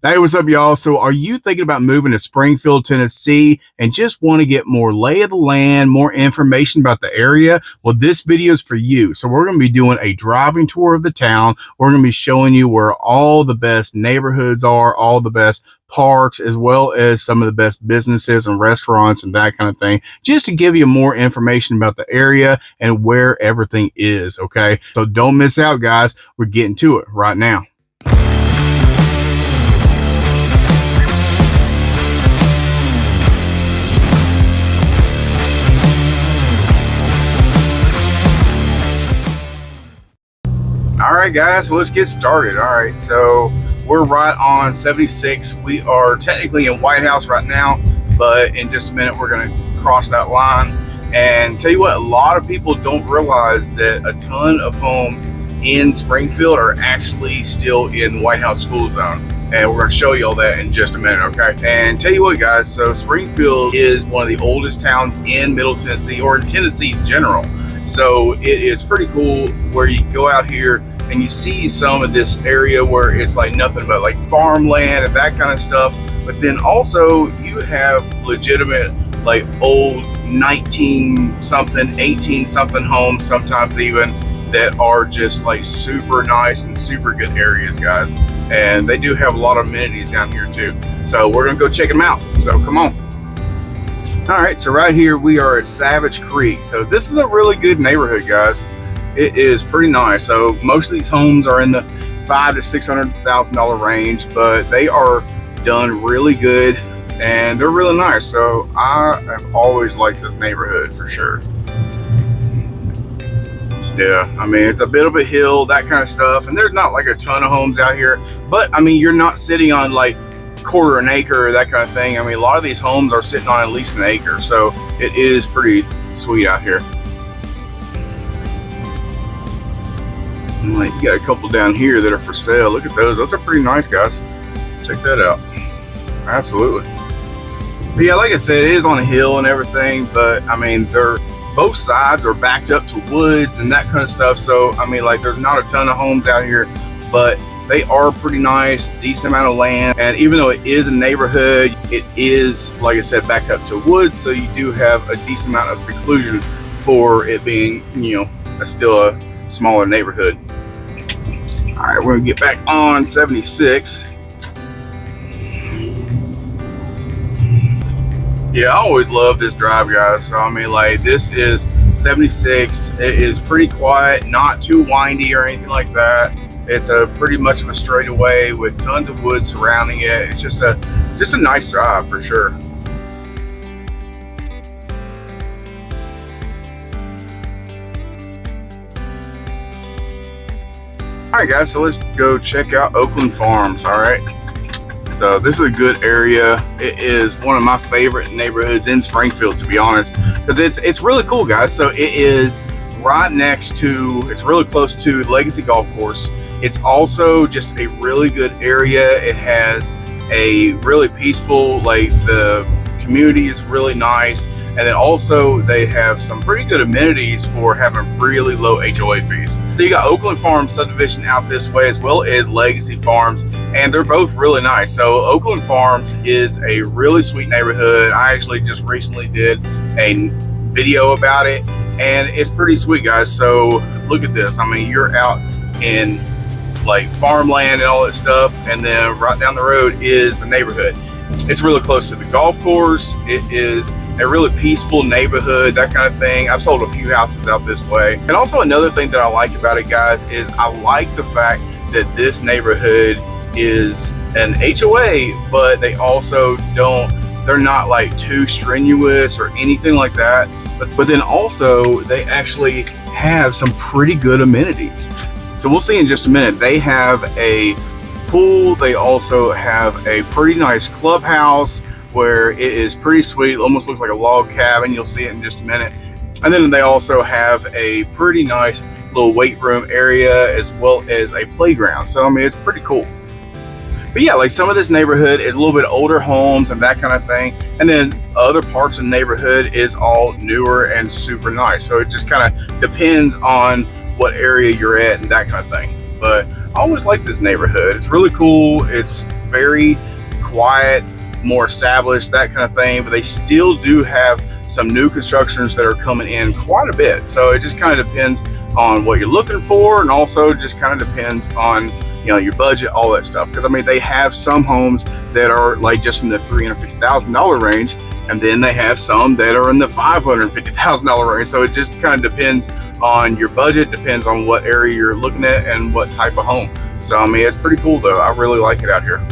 Hey, what's up, y'all? So are you thinking about moving to Springfield, Tennessee and just want to get more lay of the land, more information about the area? Well, this video is for you. So we're going to be doing a driving tour of the town. We're going to be showing you where all the best neighborhoods are, all the best parks, as well as some of the best businesses and restaurants and that kind of thing, just to give you more information about the area and where everything is. Okay. So don't miss out, guys. We're getting to it right now. All right, guys, so let's get started. All right, so we're right on 76. We are technically in White House right now, but in just a minute, we're going to cross that line. And tell you what, a lot of people don't realize that a ton of homes in Springfield are actually still in White House school zone. And we're going to show you all that in just a minute, okay? And tell you what, guys, so Springfield is one of the oldest towns in Middle Tennessee, or in Tennessee in general. So it is pretty cool where you go out here and you see some of this area where it's like nothing but like farmland and that kind of stuff. But then also you have legitimate like old 19 something, 18 something homes, sometimes even, that are just like super nice and super good areas, guys. And they do have a lot of amenities down here too. So we're gonna go check them out. So come on. All right, so right here we are at Savage Creek. So this is a really good neighborhood, guys. It is pretty nice. So most of these homes are in the $500,000 to $600,000 range, but they are done really good and they're really nice. So I have always liked this neighborhood for sure. Yeah, I mean, it's a bit of a hill, that kind of stuff, and there's not like a ton of homes out here, but I mean, you're not sitting on like quarter an acre or that kind of thing. I mean, a lot of these homes are sitting on at least an acre, so it is pretty sweet out here. And like, you got a couple down here that are for sale. Look at those. Those are pretty nice, guys. Check that out. Absolutely. But yeah, like I said, it is on a hill and everything, but I mean, both sides are backed up to woods and that kind of stuff. So I mean, like, there's not a ton of homes out here, but they are pretty nice, decent amount of land. And even though it is a neighborhood, it is, like I said, backed up to woods, so you do have a decent amount of seclusion for it being, you know, still a smaller neighborhood. All right, we're gonna get back on 76. Yeah, I always love this drive, guys. So I mean, like, this is 76. It is pretty quiet, not too windy or anything like that. It's a pretty much of a straightaway with tons of woods surrounding it. It's just a nice drive for sure. All right, guys, so let's go check out Oakland Farms. All right. So this is a good area. It is one of my favorite neighborhoods in Springfield, to be honest, because it's really cool, guys. So it is right next to, it's really close to Legacy Golf Course. It's also just a really good area. It has a really peaceful, like, the community is really nice. And then also they have some pretty good amenities for having really low HOA fees. So you got Oakland Farms subdivision out this way, as well as Legacy Farms, and they're both really nice. So Oakland Farms is a really sweet neighborhood. I actually just recently did a video about it, and it's pretty sweet, guys. So look at this. I mean, you're out in like farmland and all that stuff, and then right down the road is the neighborhood. It's really close to the golf course. It is a really peaceful neighborhood, that kind of thing. I've sold a few houses out this way. And also another thing that I like about it, guys, is I like the fact that this neighborhood is an HOA, but they also they're not like too strenuous or anything like that. But then also they actually have some pretty good amenities. So we'll see in just a minute. They have a pool. They also have a pretty nice clubhouse where it is pretty sweet. It almost looks like a log cabin. You'll see it in just a minute. And then they also have a pretty nice little weight room area, as well as a playground. So I mean, it's pretty cool. But yeah, like, some of this neighborhood is a little bit older homes and that kind of thing. And then other parts of the neighborhood is all newer and super nice. So it just kind of depends on what area you're at and that kind of thing. But I always like this neighborhood. It's really cool. It's very quiet, more established, that kind of thing, but they still do have some new constructions that are coming in quite a bit. So it just kind of depends on what you're looking for, and also just kind of depends on, you know, your budget, all that stuff. Because I mean, they have some homes that are like just in the $350,000 range, and then they have some that are in the $550,000 range. So it just kind of depends on your budget, depends on what area you're looking at and what type of home. So I mean, it's pretty cool though. I really like it out here.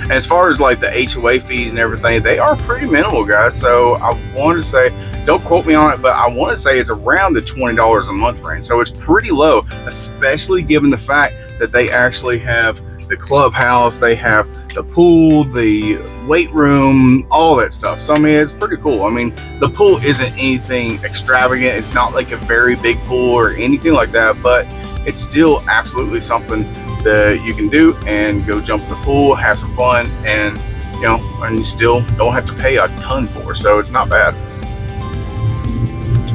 And as far as like the HOA fees and everything, they are pretty minimal, guys. So I want to say, don't quote me on it, but I want to say it's around the $20 a month range. So it's pretty low, especially given the fact that they actually have the clubhouse, they have the pool, the weight room, all that stuff. So I mean, it's pretty cool. I mean, the pool isn't anything extravagant. It's not like a very big pool or anything like that, but it's still absolutely something that you can do and go jump in the pool, have some fun, and you know, and you still don't have to pay a ton for, so it's not bad.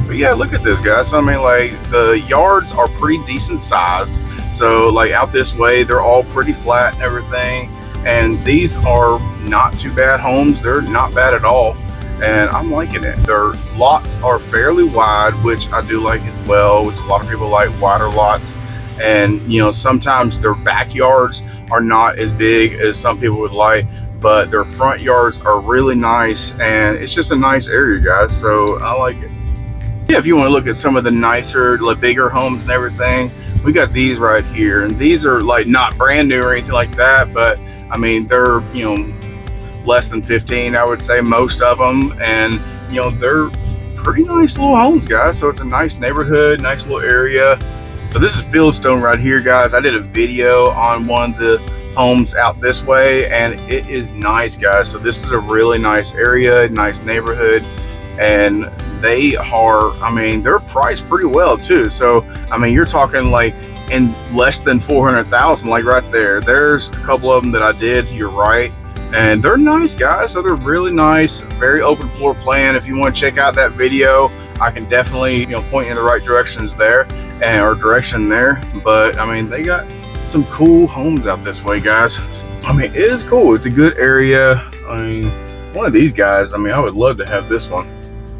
But yeah, look at this, guys. I mean, like, the yards are pretty decent size. So like out this way, they're all pretty flat and everything, and these are not too bad homes. They're not bad at all, and I'm liking it. Their lots are fairly wide, which I do like as well, which a lot of people like wider lots. And you know, sometimes their backyards are not as big as some people would like, but their front yards are really nice, and it's just a nice area, guys. So I like it. Yeah, if you want to look at some of the nicer, like bigger homes and everything, we got these right here, and these are like not brand new or anything like that, but I mean, they're, you know, less than 15, I would say, most of them, and you know, they're pretty nice little homes, guys. So it's a nice neighborhood, nice little area. So this is Fieldstone right here, guys. I did a video on one of the homes out this way, and it is nice, guys. So this is a really nice area, nice neighborhood, and they are, I mean, they're priced pretty well too. So I mean, you're talking like in less than 400,000, like right there. There's a couple of them that I did to your right, and they're nice, guys. So they're really nice, very open floor plan. If you want to check out that video, I can definitely, you know, point you in the right directions there, and or direction there. But I mean, they got some cool homes out this way, guys. I mean, it is cool. It's a good area. I mean, one of these guys, I mean, I would love to have this one,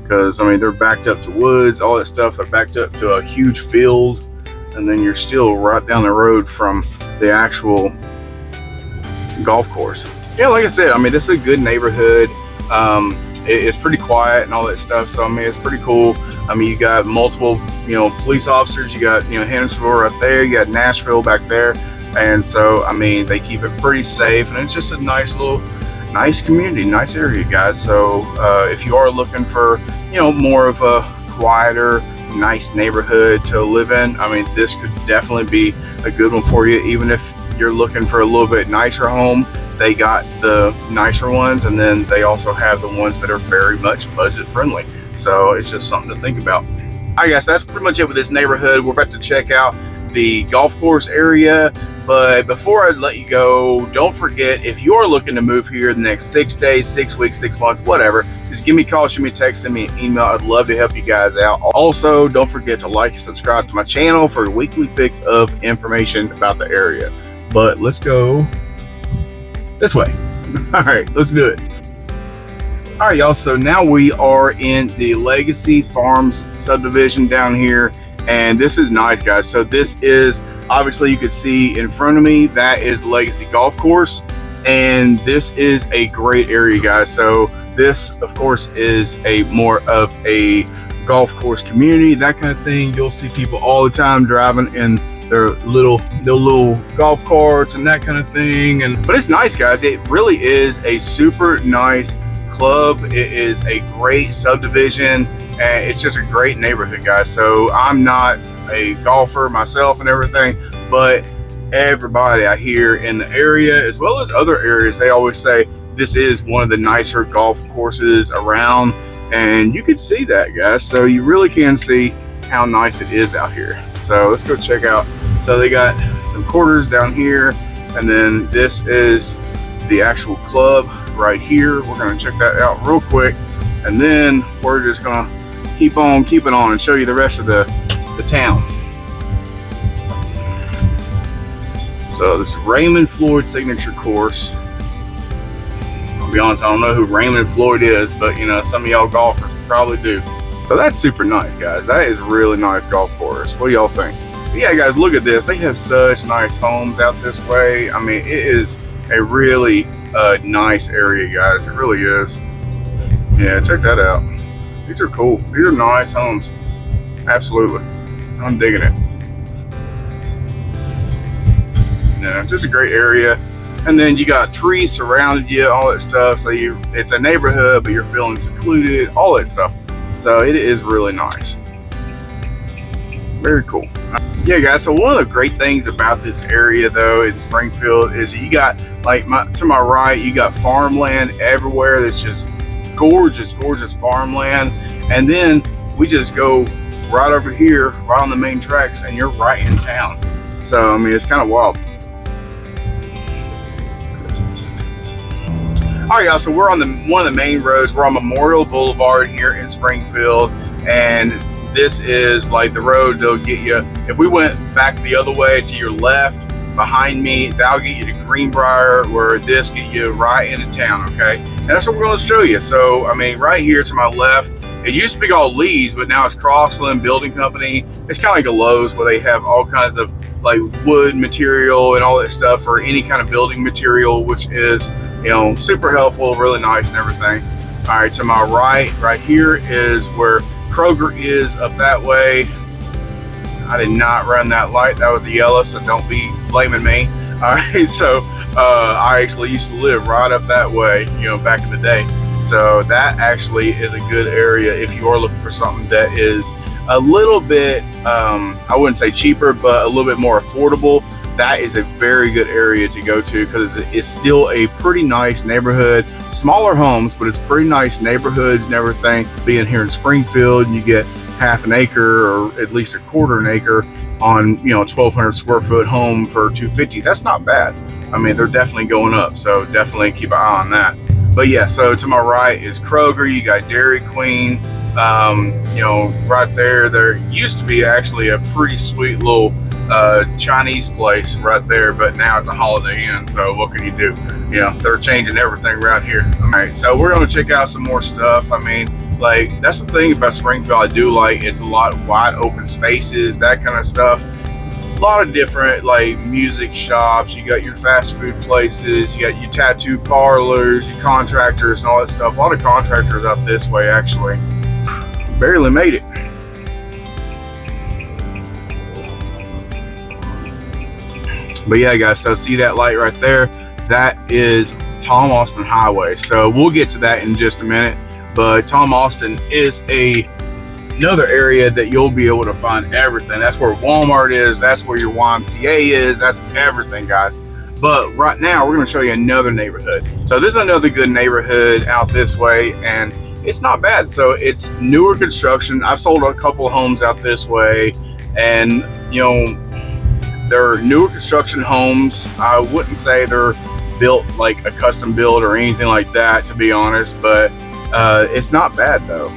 because I mean, they're backed up to woods, all that stuff. They're backed up to a huge field, and then you're still right down the road from the actual golf course. Yeah, like I said, I mean, this is a good neighborhood. It's pretty quiet and all that stuff. So I mean, it's pretty cool. I mean, you got multiple, you know, police officers. You got, you know, Hendersonville right there. You got Nashville back there, and so I mean, they keep it pretty safe, and it's just a nice little, nice community, nice area, guys. So if you are looking for, you know, more of a quieter, nice neighborhood to live in, I mean, this could definitely be a good one for you. Even if you're looking for a little bit nicer home, they got the nicer ones, and then they also have the ones that are very much budget friendly. So it's just something to think about. All right, guys, that's pretty much it with this neighborhood. We're about to check out the golf course area, but before I let you go, don't forget, if you're looking to move here the next 6 days, 6 weeks, 6 months, whatever, just give me a call, shoot me a text, send me an email. I'd love to help you guys out. Also, don't forget to like and subscribe to my channel for a weekly fix of information about the area. But let's go this way. All right, let's do it. All right, y'all, so now we are in the Legacy Farms subdivision down here, and this is nice, guys. So this is, obviously you can see in front of me, that is the Legacy Golf Course, and this is a great area, guys. So this, of course, is a more of a golf course community, that kind of thing. You'll see people all the time driving in their little golf carts and that kind of thing. But it's nice, guys. It really is a super nice club. It is a great subdivision, and it's just a great neighborhood, guys. So I'm not a golfer myself and everything, but everybody I hear in the area, as well as other areas, they always say this is one of the nicer golf courses around, and you can see that, guys. So you really can see how nice it is out here. So let's go check out. So they got some quarters down here, and then this is the actual club right here. We're going to check that out real quick, and then we're just going to keep on keeping on and show you the rest of the town. So this Raymond Floyd signature course, I'll be honest, I don't know who Raymond Floyd is, but you know, some of y'all golfers probably do. So that's super nice, guys. That is a really nice golf course. What do y'all think? But yeah, guys, look at this. They have such nice homes out this way. I mean, it is a really nice area, guys. It really is. Yeah, check that out. These are cool. These are nice homes. Absolutely. I'm digging it. Yeah, just a great area. And then you got trees surrounding you, all that stuff. So it's a neighborhood, but you're feeling secluded, all that stuff. So it is really nice. Very cool. Yeah, guys, so one of the great things about this area though in Springfield is you got, like, to my right, you got farmland everywhere. That's just gorgeous farmland. And then we just go right over here, right on the main tracks, and you're right in town. So I mean, it's kind of wild. All right, y'all, so we're on one of the main roads. We're on Memorial Boulevard here in Springfield, and this is like the road that'll get you, if we went back the other way to your left behind me, that'll get you to Greenbrier, where this get you right into town, okay? And that's what we're going to show you. So I mean, right here to my left, it used to be called Lee's, but now it's Clarksville Building Company. It's kind of like a Lowe's, where they have all kinds of like wood material and all that stuff for any kind of building material, which is, you know, super helpful, really nice and everything. All right, to my right here is where Kroger is, up that way. I did not run that light. That was a yellow, so don't be blaming me. All right, so I actually used to live right up that way, you know, back in the day. So that actually is a good area if you are looking for something that is a little bit, I wouldn't say cheaper, but a little bit more affordable. That is a very good area to go to, because it's still a pretty nice neighborhood. Smaller homes, but it's pretty nice neighborhoods and everything. Being here in Springfield, you get half an acre or at least a quarter an acre on, you know, 1,200 square foot home for $250. That's not bad. I mean, they're definitely going up, so definitely keep an eye on that. But yeah, so to my right is Kroger. You got Dairy Queen. You know, right there used to be actually a pretty sweet little Chinese place right there, but now it's a Holiday Inn. So what can you do? You know, they're changing everything around here. All right, so we're going to check out some more stuff. I mean, like, that's the thing about Springfield I do like. It's a lot of wide open spaces, that kind of stuff. A lot of different, like, music shops. You got your fast food places, you got your tattoo parlors, your contractors and all that stuff. A lot of contractors out this way, actually. Barely made it. But yeah, guys, so see that light right there? That is Tom Austin Highway. So we'll get to that in just a minute. But Tom Austin is another area that you'll be able to find everything. That's where Walmart is. That's where your YMCA is. That's everything, guys. But right now, we're going to show you another neighborhood. So this is another good neighborhood out this way, and it's not bad. So it's newer construction. I've sold a couple of homes out this way, and, you know, they're newer construction homes. I wouldn't say they're built like a custom build or anything like that, to be honest, but it's not bad though.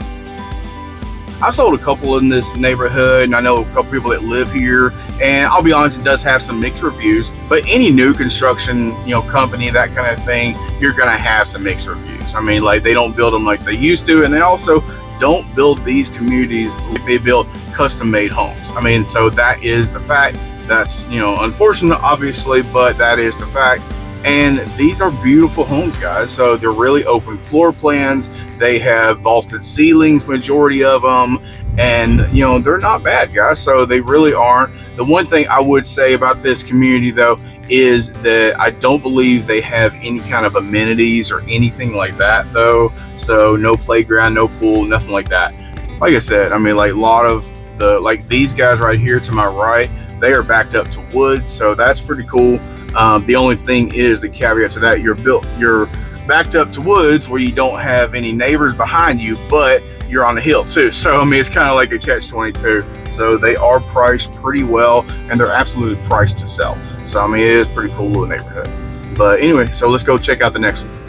I've sold a couple in this neighborhood, and I know a couple people that live here, and I'll be honest, it does have some mixed reviews. But any new construction, you know, company, that kind of thing, you're gonna have some mixed reviews. I mean, like, they don't build them like they used to, and they also don't build these communities like they build custom-made homes. I mean, so that is the fact. That's, you know, unfortunate, obviously, but that is the fact. And these are beautiful homes, guys. So they're really open floor plans. They have vaulted ceilings, majority of them. And, you know, they're not bad, guys. So they really aren't. The one thing I would say about this community, though, is that I don't believe they have any kind of amenities or anything like that, though. So no playground, no pool, nothing like that. Like I said, I mean, like, a lot of the, like, these guys right here to my right, they are backed up to woods, so that's pretty cool. The only thing is, the caveat to that, you're backed up to woods where you don't have any neighbors behind you, but you're on a hill too. So I mean, it's kind of like a catch-22. So they are priced pretty well, and they're absolutely priced to sell. So I mean, it is pretty cool little neighborhood. But anyway, so let's go check out the next one.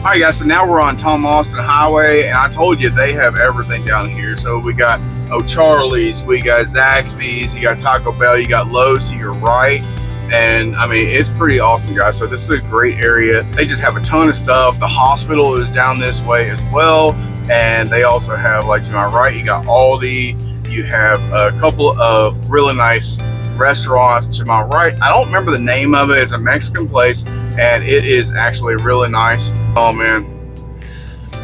All right, guys, so now we're on Tom Austin Highway, and I told you they have everything down here. So we got O'Charlie's, we got Zaxby's, you got Taco Bell, you got Lowe's to your right, And I mean, it's pretty awesome, guys. So this is a great area. They just have a ton of stuff. The hospital is down this way as well. And they also have, like, to my right, you got Aldi. You have a couple of really nice restaurants to my right. I don't remember the name of it. It's a Mexican place, and it is actually really nice. Oh man,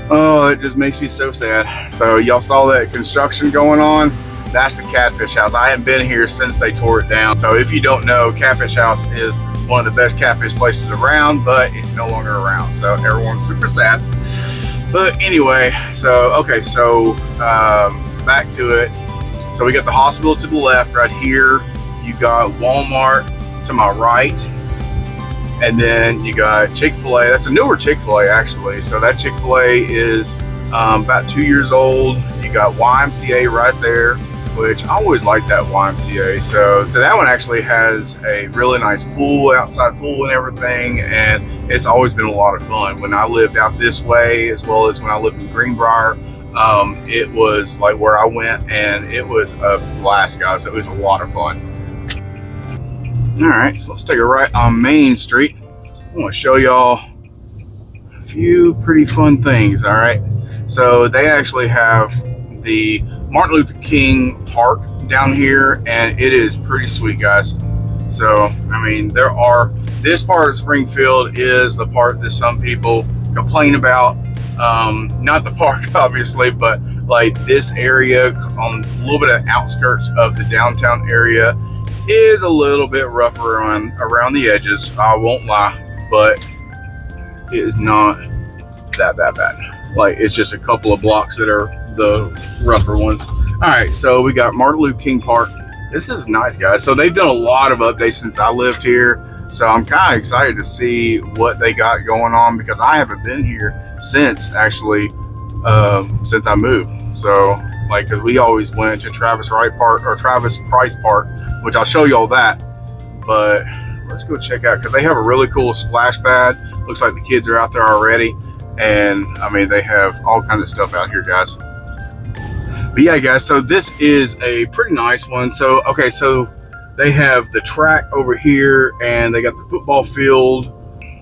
oh, it just makes me so sad. So y'all saw that construction going on? That's the Catfish House. I haven't been here since they tore it down. So if you don't know, Catfish House is one of the best catfish places around, but it's no longer around. So everyone's super sad. But anyway, so okay, so back to it. So we got the hospital to the left right here. You got Walmart to my right. And then you got Chick-fil-A. That's a newer Chick-fil-A, actually. So that Chick-fil-A is about 2 years old. You got YMCA right there, which I always like that YMCA. So that one actually has a really nice pool, outside pool and everything. And it's always been a lot of fun. When I lived out this way, as well as when I lived in Greenbrier, it was like where I went, and it was a blast, guys. It was a lot of fun. All right, so let's take a right on Main Street. I want to show y'all a few pretty fun things. All right, so they actually have the Martin Luther King Park down here, and it is pretty sweet, guys. So I mean, this part of Springfield is the part that some people complain about. Not the park, obviously, but like this area on a little bit of outskirts of the downtown area is a little bit rougher around the edges. I won't lie, but it is not that bad. Like, it's just a couple of blocks that are the rougher ones. All right, so we got Martin Luther King Park. This is nice, guys. So they've done a lot of updates since I lived here. So I'm kind of excited to see what they got going on, because I haven't been here since actually since I moved. So like, because we always went to Travis Price Park, which I'll show you all that. But let's go check out, because they have a really cool splash pad. Looks like the kids are out there already. And I mean, they have all kinds of stuff out here, guys. But yeah, guys, so this is a pretty nice one. So, okay, so they have the track over here, and they got the football field.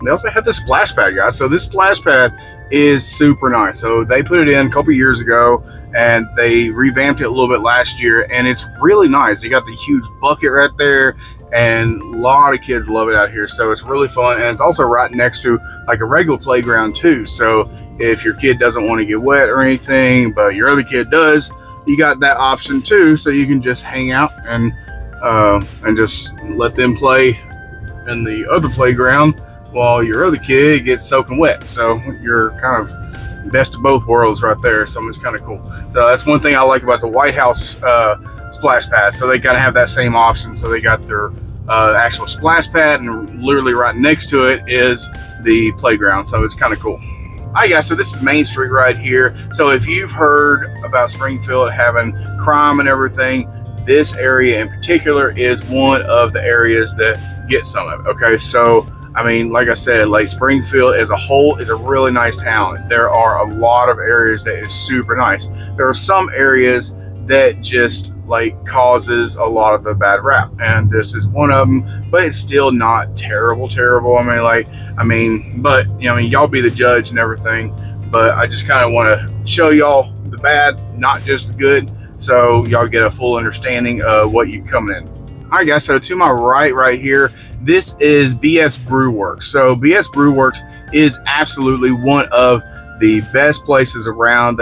They also have the splash pad, guys. So this splash pad is super nice. So they put it in a couple years ago, and they revamped it a little bit last year, and it's really nice. You got the huge bucket right there, and a lot of kids love it out here. So it's really fun, and it's also right next to like a regular playground too. So if your kid doesn't want to get wet or anything, but your other kid does, you got that option too. So you can just hang out and just let them play in the other playground while your other kid gets soaking wet. So you're kind of best of both worlds right there. So it's kind of cool. So that's one thing I like about the White House splash pad. So they kind of have that same option. So they got their actual splash pad, and literally right next to it is the playground. So it's kind of cool. All right, guys, so this is Main Street right here. So if you've heard about Springfield having crime and everything, this area in particular is one of the areas that get some of it. Okay, so I mean, like I said, like Springfield as a whole is a really nice town. There are a lot of areas that is super nice. There are some areas that just like causes a lot of the bad rap, and this is one of them, but it's still not terrible. But you know, I mean, y'all be the judge and everything, but I just kind of want to show y'all the bad, not just the good, so y'all get a full understanding of what you coming in. All right, guys, so to my right here, this is BS Brew Works. So BS Brew Works is absolutely one of the best places around.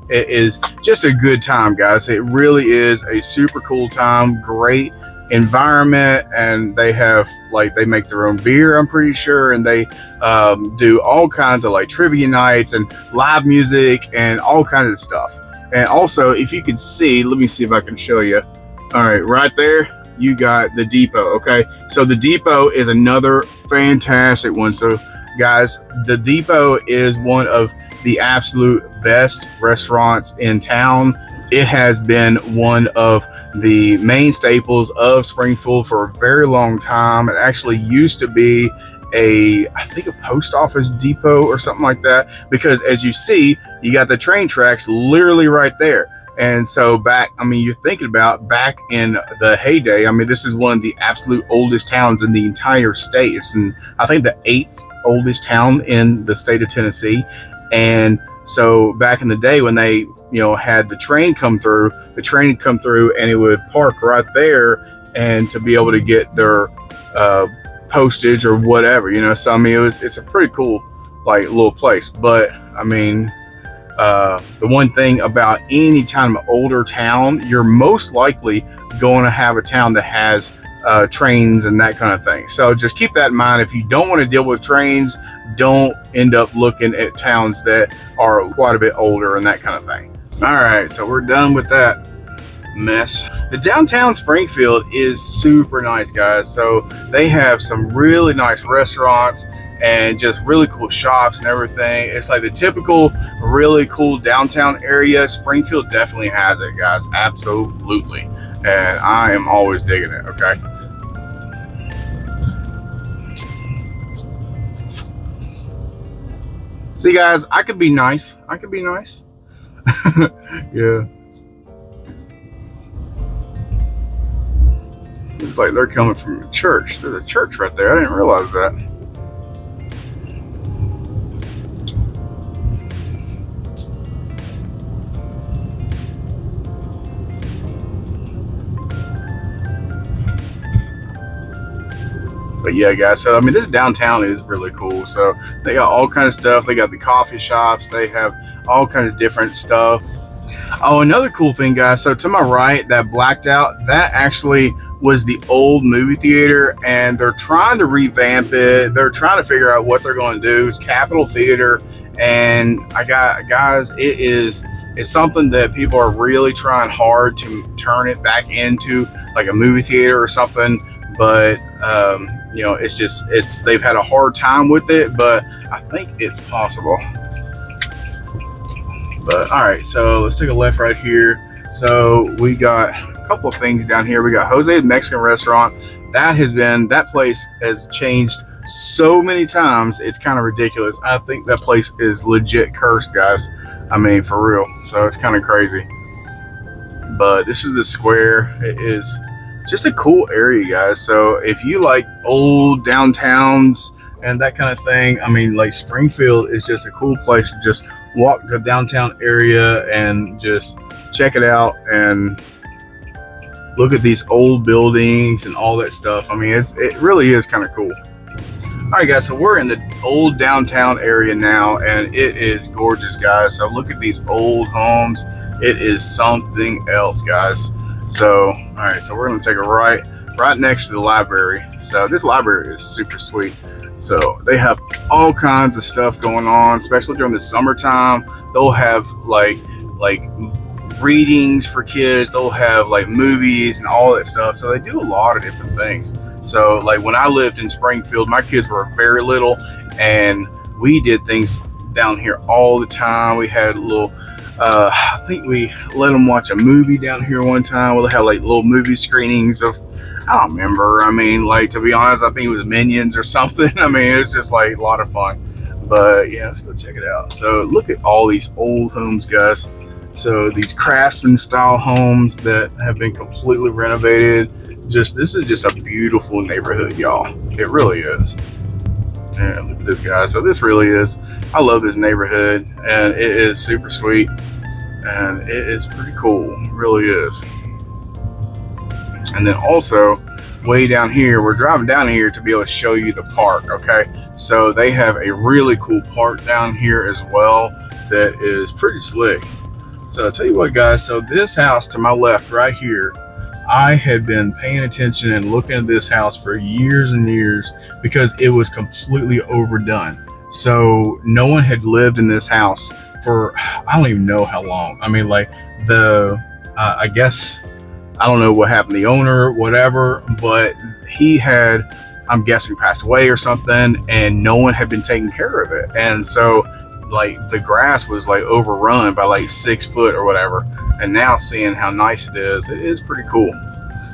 It is just a good time, guys. It really is a super cool time, great environment, and they make their own beer, I'm pretty sure, and they do all kinds of like trivia nights and live music and all kinds of stuff. And also, if you can see, let me see if I can show you. All right, right there, you got the Depot. Okay, so the Depot is another fantastic one. So guys, the Depot is one of the absolute best restaurants in town. It has been one of the main staples of Springfield for a very long time. It actually used to be I think a post office depot or something like that, because as you see, you got the train tracks literally right there. And so back, I mean, you're thinking about back in the heyday. I mean, this is one of the absolute oldest towns in the entire state. It's in, I think, the 8th oldest town in the state of Tennessee. And so back in the day when they, had the train come through, and it would park right there, and to be able to get their postage or whatever. So I mean, it's a pretty cool like little place. But I mean, the one thing about any kind of older town, you're most likely going to have a town that has trains and that kind of thing. So just keep that in mind. If you don't want to deal with trains, don't end up looking at towns that are quite a bit older and that kind of thing. All right, so we're done with that mess. The downtown Springfield is super nice, guys. So they have some really nice restaurants and just really cool shops and everything. It's like the typical really cool downtown area. Springfield definitely has it, guys. Absolutely. And I am always digging it, okay? See, guys, I could be nice. Yeah. Looks like they're coming from a church. There's a church right there. I didn't realize that. But yeah, guys, so I mean, this downtown is really cool. So they got all kinds of stuff. They got the coffee shops. They have all kinds of different stuff. Oh, another cool thing, guys. So to my right, that blacked out, that actually was the old movie theater, and they're trying to revamp it. They're trying to figure out what they're going to do. It's Capitol Theater, and guys, it's something that people are really trying hard to turn it back into like a movie theater or something. But they've had a hard time with it, but I think it's possible. But all right, so let's take a left right here. So we got a couple of things down here. We got Jose's Mexican restaurant. That place has changed so many times, it's kind of ridiculous. I think that place is legit cursed, guys. I mean, for real. So it's kind of crazy. But this is the square. It's just a cool area, guys. So if you like old downtowns and that kind of thing, I mean, like Springfield is just a cool place to just walk the downtown area and just check it out and look at these old buildings and all that stuff. I mean, it really is kind of cool. All right, guys, so we're in the old downtown area now, and it is gorgeous, guys. So look at these old homes. It is something else, guys. So, all right, so we're gonna take a right next to the library. So this library is super sweet. So they have all kinds of stuff going on, especially during the summertime. They'll have like readings for kids. They'll have like movies and all that stuff. So they do a lot of different things. So like when I lived in Springfield, my kids were very little, and we did things down here all the time. We had a little, I think we let them watch a movie down here one time. We'll have like little movie screenings of, I don't remember. I mean, like, to be honest, I think it was Minions or something. I mean, it's just like a lot of fun. But yeah, let's go check it out. So look at all these old homes, guys. So these craftsman style homes that have been completely renovated. This is just a beautiful neighborhood, y'all. It really is. And look at this, guy. So this really is, I love this neighborhood, and it is super sweet, and it is pretty cool. It really is. And then also way down here, we're driving down here to be able to show you the park. Okay, so they have a really cool park down here as well that is pretty slick. So I'll tell you what, guys, so this house to my left right here, I had been paying attention and looking at this house for years and years because it was completely overdone. So no one had lived in this house for, I don't even know how long. I mean, like I guess, I don't know what happened to the owner, whatever, but he had, I'm guessing, passed away or something, and no one had been taking care of it. And so like the grass was like overrun by like 6 foot or whatever. And now seeing how nice it is pretty cool.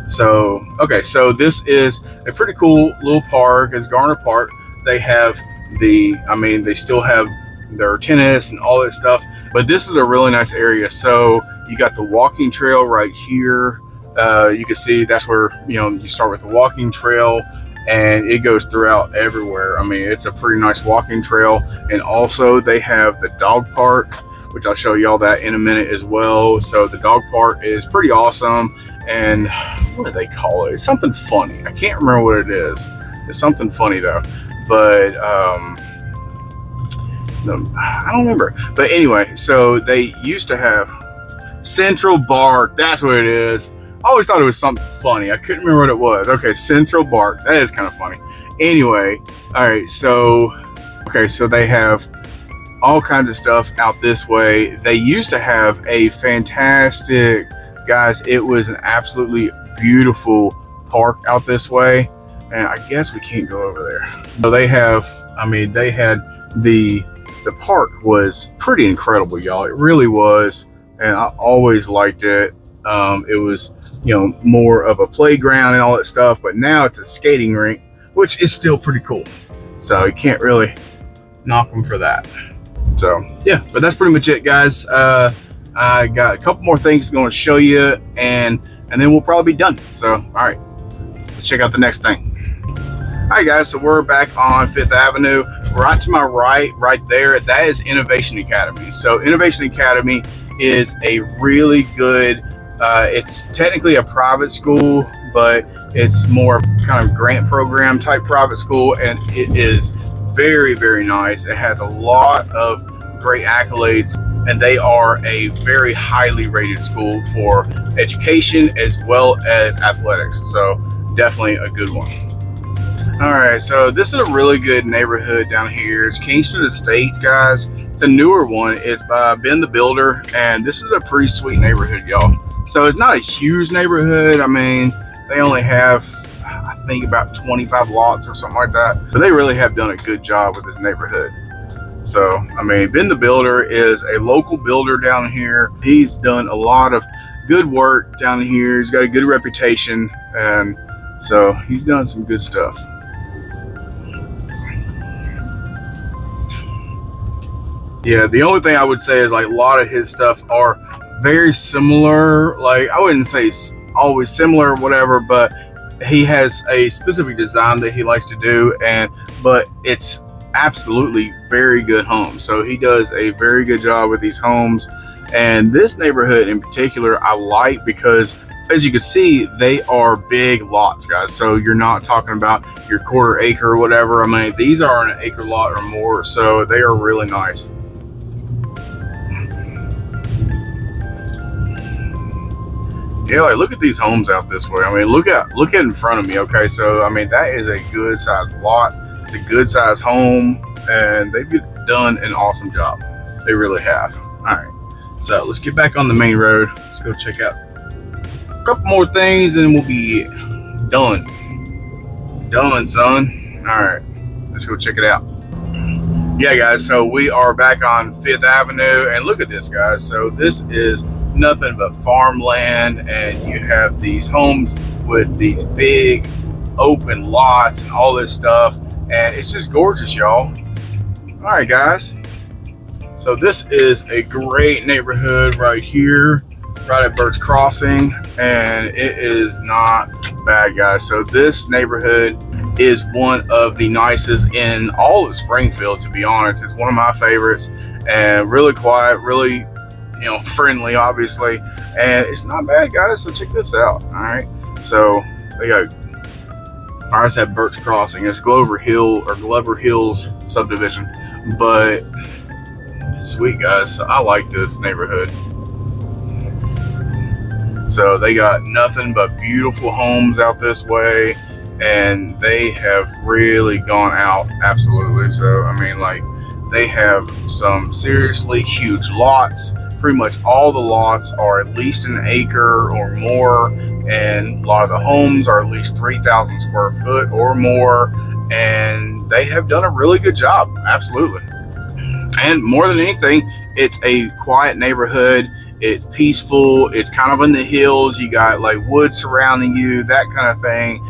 So, okay, so this is a pretty cool little park. It's Garner Park. They have they still have their tennis and all that stuff. But this is a really nice area. So you got the walking trail right here. You can see that's where, you know, you start with the walking trail and it goes throughout everywhere. I mean, it's a pretty nice walking trail. And also they have the dog park, which I'll show y'all that in a minute as well. So the dog park is pretty awesome. And what do they call it? It's something funny. I can't remember what it is. It's something funny though. But I don't remember. But anyway, so they used to have Central Bark. That's what it is. I always thought it was something funny. I couldn't remember what it was. Okay, Central Bark. That is kind of funny. Anyway, all right. So, okay, so they have all kinds of stuff out this way. They used to have a fantastic, guys, it was an absolutely beautiful park out this way. And I guess we can't go over there. So they have, I mean, they had the park was pretty incredible, y'all. It really was. And I always liked it. It was, you know, more of a playground and all that stuff, but now it's a skating rink, which is still pretty cool. So you can't really knock them for that. So yeah, but that's pretty much it, guys. I got a couple more things going to show you, and then we'll probably be done. So all right, let's check out the next thing. All right, guys, so we're back on 5th Avenue. Right to my right there, that is Innovation Academy. So Innovation Academy is a really good, it's technically a private school, but it's more kind of grant program type private school, and it is very, very nice. It has a lot of great accolades, and they are a very highly rated school for education as well as athletics. So definitely a good one. All right, so this is a really good neighborhood down here. It's Kingston Estates, guys. It's a newer one. It's by Ben the Builder, and this is a pretty sweet neighborhood, y'all. So it's not a huge neighborhood. I mean, they only have, I think, about 25 lots or something like that, but they really have done a good job with this neighborhood. So, I mean, Ben the Builder is a local builder down here. He's done a lot of good work down here. He's got a good reputation, and so he's done some good stuff. Yeah, the only thing I would say is like a lot of his stuff are very similar. Like, I wouldn't say always similar or whatever, but he has a specific design that he likes to do, but it's absolutely very good homes. So he does a very good job with these homes. And this neighborhood in particular, I like because, as you can see, they are big lots, guys. So you're not talking about your quarter acre or whatever. I mean, these are an acre lot or more, so they are really nice. Yeah, like look at these homes out this way. I mean, look at in front of me. Okay, so I mean that is a good sized lot. It's a good sized home, and they've done an awesome job. They really have. All right, so let's get back on the main road. Let's go check out a couple more things, and we'll be done. Done, son. All right, let's go check it out. Yeah, guys. So we are back on 5th Avenue, and look at this, guys. So this is nothing but farmland, and you have these homes with these big open lots and all this stuff, and it's just gorgeous, y'all. All right, guys, so this is a great neighborhood right here, right at Birch Crossing, and it is not bad, guys. So this neighborhood is one of the nicest in all of Springfield, to be honest. It's one of my favorites, and really quiet, really, you know, friendly, obviously, and it's not bad, guys. So check this out. All right, so they got, I just have Birch Crossing. It's Glover Hills subdivision, but it's sweet, guys. So I like this neighborhood. So they got nothing but beautiful homes out this way, and they have really gone out, absolutely. So I mean, like, they have some seriously huge lots. Pretty much all the lots are at least an acre or more, and a lot of the homes are at least 3,000 square foot or more, and they have done a really good job, absolutely. And more than anything, it's a quiet neighborhood. It's peaceful. It's kind of in the hills. You got like woods surrounding you, that kind of thing.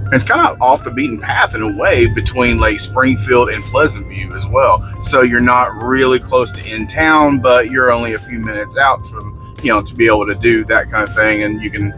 And it's kind of off the beaten path in a way between like Springfield and Pleasant View as well. So you're not really close to in town, but you're only a few minutes out from, to be able to do that kind of thing. And you can,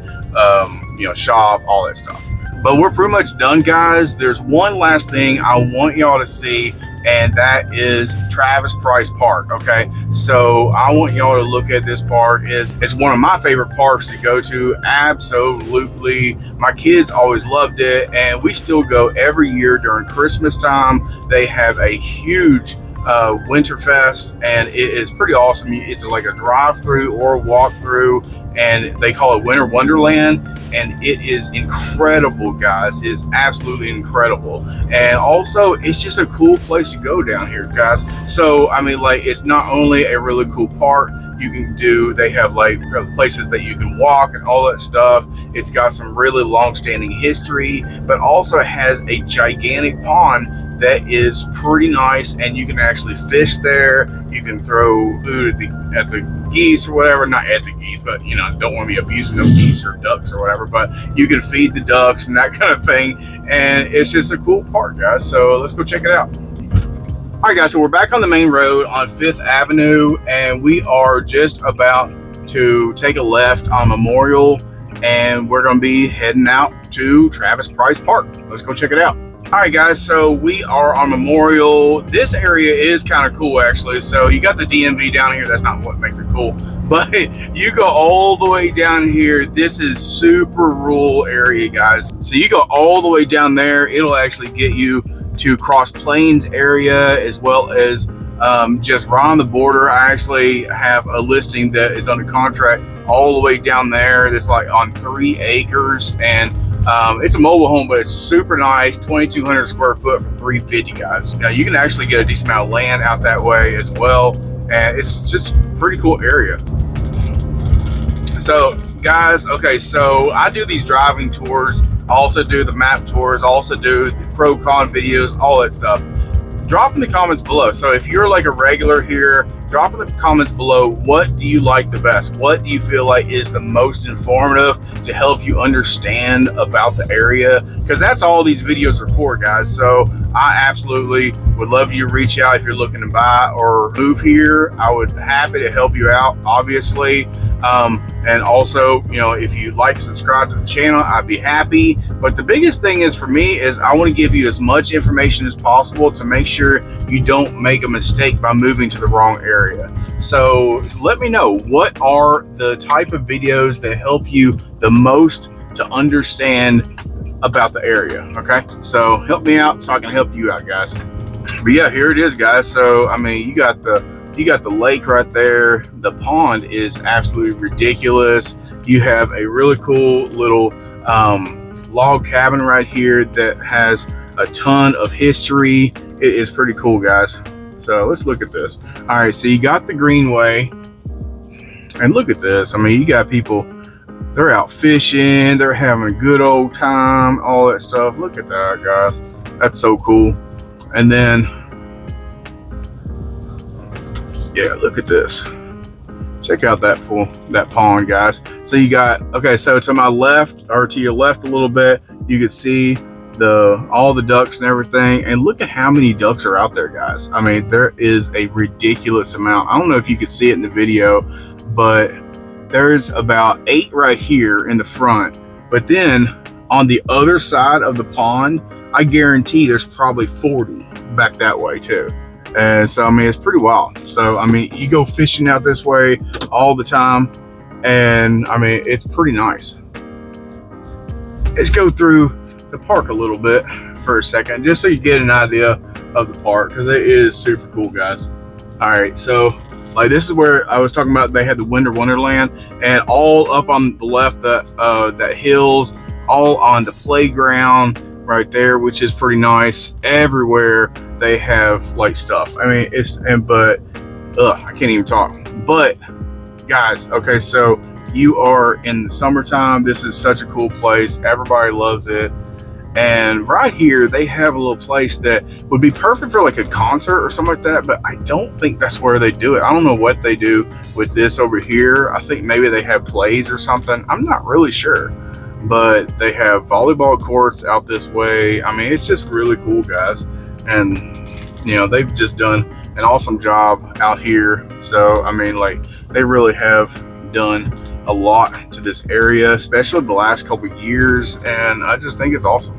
shop, all that stuff. But we're pretty much done, guys. There's one last thing I want y'all to see, and that is Travis Price Park. Okay, so I want y'all to look at this park. It's one of my favorite parks to go to. Absolutely, my kids always loved it, and we still go every year during Christmas time. They have a huge Winterfest, and it is pretty awesome. It's like a drive-through or a walk-through, and they call it Winter Wonderland, and it is incredible, guys. It is absolutely incredible. And also, it's just a cool place to go down here, guys. So I mean, like, it's not only a really cool park you can do, they have like places that you can walk and all that stuff. It's got some really long-standing history, but also has a gigantic pond that is pretty nice, and you can actually fish there. You can throw food at the geese or whatever, not at the geese, but don't want to be abusing them geese or ducks or whatever, but you can feed the ducks and that kind of thing. And it's just a cool park, guys. So let's go check it out. All right, guys, so we're back on the main road on 5th Avenue, and we are just about to take a left on Memorial, and we're going to be heading out to Travis Price Park. Let's go check it out. All right, guys, so we are on Memorial. This area is kind of cool, actually. So you got the DMV down here. That's not what makes it cool, but you go all the way down here. This is super rural area, guys. So you go all the way down there. It'll actually get you to Cross Plains area, as well as just right on the border. I actually have a listing that is under contract all the way down there. That's like on 3 acres, and it's a mobile home, but it's super nice. 2,200 square foot for $350, guys. Now you can actually get a decent amount of land out that way as well, and it's just a pretty cool area. So guys, okay, so I do these driving tours. I also do the map tours. I also do the pro con videos, all that stuff. Drop in the comments below. So if you're like a regular here, drop in the comments below, what do you like the best? What do you feel like is the most informative to help you understand about the area? Because that's all these videos are for, guys. So I absolutely would love you to reach out if you're looking to buy or move here. I would be happy to help you out, obviously. And also, if you'd like to subscribe to the channel, I'd be happy. But the biggest thing is for me is I want to give you as much information as possible to make sure you don't make a mistake by moving to the wrong area. So let me know, what are the type of videos that help you the most to understand about the area? Okay, so help me out so I can help you out, guys. But yeah, here it is, guys. So I mean, you got the lake right there. The pond is absolutely ridiculous. You have a really cool little log cabin right here that has a ton of history. It is pretty cool, guys. So let's look at this. All right, so you got the greenway, and look at this. I mean, you got people, they're out fishing, they're having a good old time, all that stuff. Look at that, guys. That's so cool. And then, yeah, look at this. Check out that pool, that pond, guys. So you got, okay, so to my left, or to your left a little bit, you can see all the ducks and everything. And look at how many ducks are out there, guys. I mean, there is a ridiculous amount. I don't know if you could see it in the video, but there's about 8 right here in the front. But then on the other side of the pond, I guarantee there's probably 40 back that way too. And so, I mean, it's pretty wild. So, I mean, you go fishing out this way all the time, and I mean, it's pretty nice. Let's go through the park a little bit for a second, just so you get an idea of the park, because it is super cool, guys. All right, so like this is where I was talking about. They had the Winter Wonderland, and all up on the left, that hills, all on the playground right there, which is pretty nice. Everywhere they have like stuff. I mean, I can't even talk. But guys, okay, so you are in the summertime. This is such a cool place. Everybody loves it. And right here, they have a little place that would be perfect for like a concert or something like that, but I don't think that's where they do it. I don't know what they do with this over here. I think maybe they have plays or something. I'm not really sure. but they have volleyball courts out this way. I mean, it's just really cool, guys. And you know, they've just done an awesome job out here. So I mean, like, they really have done a lot to this area, especially the last couple of years, and I just think it's awesome.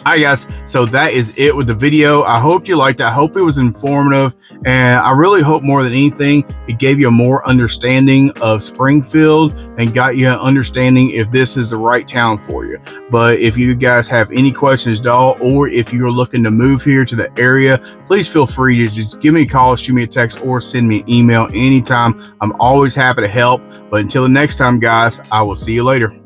All right, guys, so that is it with the video. I hope you liked it. I hope it was informative, and I really hope more than anything it gave you a more understanding of Springfield and got you an understanding if this is the right town for you. But if you guys have any questions at all, or if you're looking to move here to the area, please feel free to just give me a call, shoot me a text, or send me an email anytime. I'm always happy to help. But until the next time, guys, I will see you later.